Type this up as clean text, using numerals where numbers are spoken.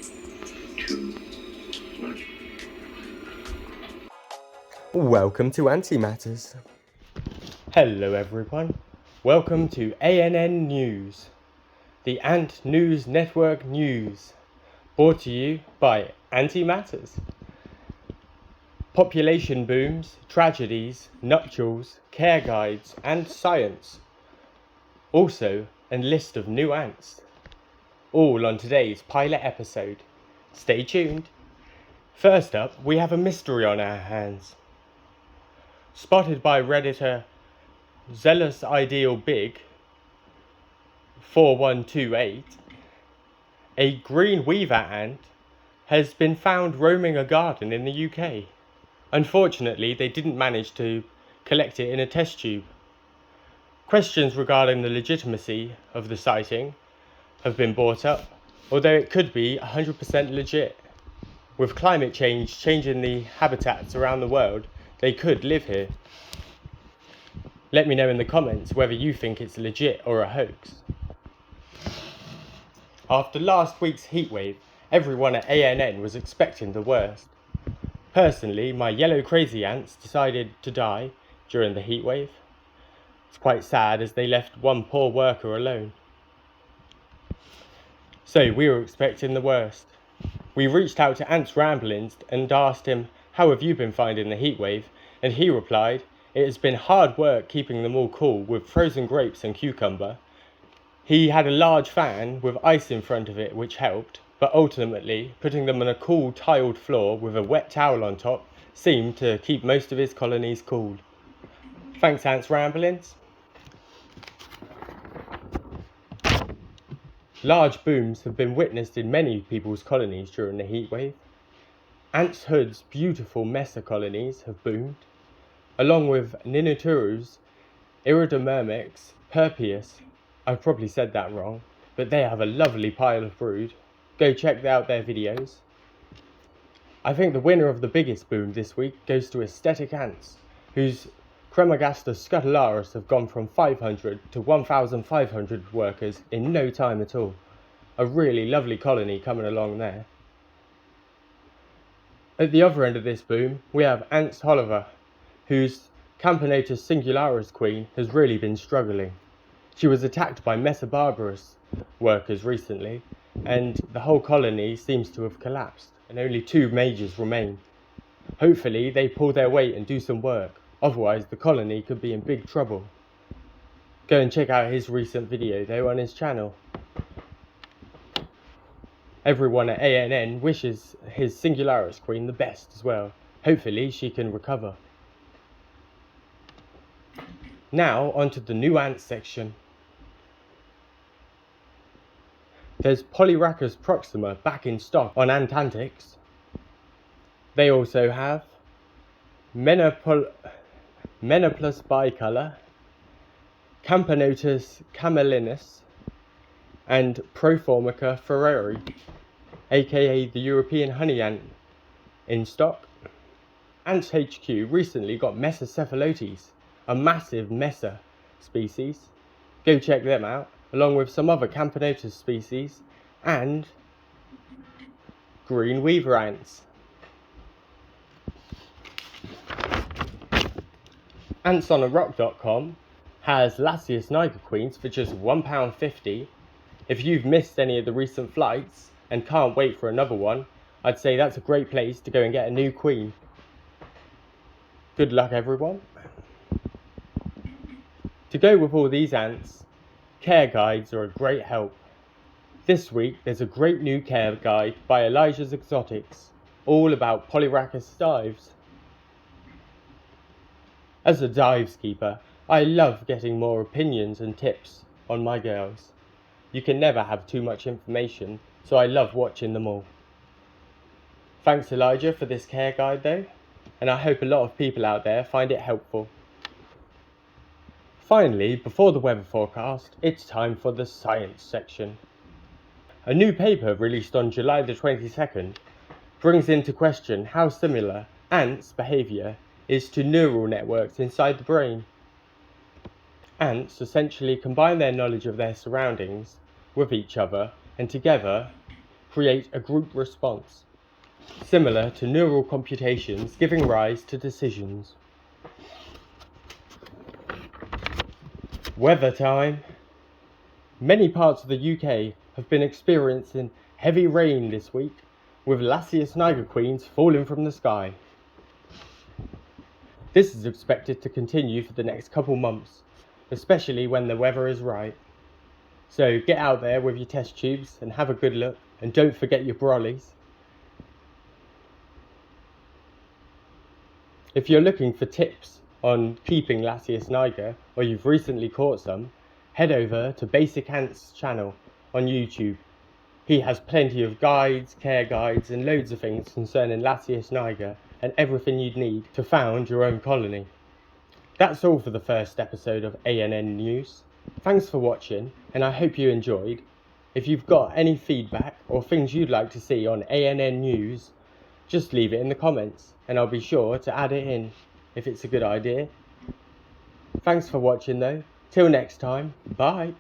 2, 1. Welcome to Antimatters. Hello everyone. Welcome to ANN News, the Ant News Network News, brought to you by Antimatters. Population booms, tragedies, nuptials, care guides and science. Also a list of new ants. All on today's pilot episode. Stay tuned. First up, we have a mystery on our hands. Spotted by Redditor Zealous Ideal Big 4128, a green weaver ant has been found roaming a garden in the UK. Unfortunately, they didn't manage to collect it in a test tube. Questions regarding the legitimacy of the sighting have been brought up, although it could be 100% legit. With climate change changing the habitats around the world, they could live here. Let me know in the comments whether you think it's legit or a hoax. After last week's heatwave, everyone at ANN was expecting the worst. Personally, my yellow crazy ants decided to die during the heatwave. It's quite sad as they left one poor worker alone. So we were expecting the worst. We reached out to Ants Ramblings and asked him, "How have you been finding the heatwave?" And he replied, "It has been hard work keeping them all cool with frozen grapes and cucumber." He had a large fan with ice in front of it which helped, but ultimately putting them on a cool tiled floor with a wet towel on top seemed to keep most of his colonies cool. Thanks, Ants Ramblings. Large booms have been witnessed in many people's colonies during the heatwave. Ants Hood's beautiful Mesa colonies have boomed, along with Ninituru's Iridomyrmex perpeus. I've probably said that wrong, but they have a lovely pile of brood. Go check out their videos. I think the winner of the biggest boom this week goes to Aesthetic Ants, whose Cremagasta scutularis have gone from 500 to 1,500 workers in no time at all. A really lovely colony coming along there. At the other end of this boom, we have Ants Holliver, whose Camponotus singularis queen has really been struggling. She was attacked by Mesobarbarus workers recently, and the whole colony seems to have collapsed, and only 2 majors remain. Hopefully they pull their weight and do some work, otherwise the colony could be in big trouble. Go and check out his recent video though on his channel. Everyone at ANN wishes his Singularis Queen the best as well. Hopefully she can recover. Now onto the new ants section. There's Polyrhacus proxima back in stock on Antantics. They also have Menoplus bicolor, Camponotus camelinus, and Proformica ferreri, aka the European honey ant, in stock. Ants HQ recently got Mesocephalotes, a massive Mesa species. Go check them out, along with some other Camponotus species and green weaver ants. AntsOnARock.com has Lasius niger queens for just £1.50. If you've missed any of the recent flights and can't wait for another one, I'd say that's a great place to go and get a new queen. Good luck everyone. To go with all these ants, care guides are a great help. This week there's a great new care guide by Elijah's Exotics, all about Polyrhacus dives. As a dives keeper, I love getting more opinions and tips on my girls. You can never have too much information, so I love watching them all. Thanks Elijah for this care guide though, and I hope a lot of people out there find it helpful. Finally, before the weather forecast, it's time for the science section. A new paper released on July the 22nd brings into question how similar ants' behaviour is to neural networks inside the brain. Ants essentially combine their knowledge of their surroundings with each other and together create a group response, similar to neural computations giving rise to decisions. Weather time. Many parts of the UK have been experiencing heavy rain this week, with Lascious Niger Queens falling from the sky. This is expected to continue for the next couple months, especially when the weather is right. So get out there with your test tubes and have a good look, and don't forget your brollies. If you're looking for tips on keeping Lascious Niger, or you've recently caught some, head over to Basic Ant's channel on YouTube. He has plenty of guides, care guides, and loads of things concerning Lascious Niger and everything you'd need to found your own colony. That's all for the first episode of ANN News. Thanks for watching, and I hope you enjoyed. If you've got any feedback or things you'd like to see on ANN News, just leave it in the comments and I'll be sure to add it in if it's a good idea. Thanks for watching though. Till next time, bye.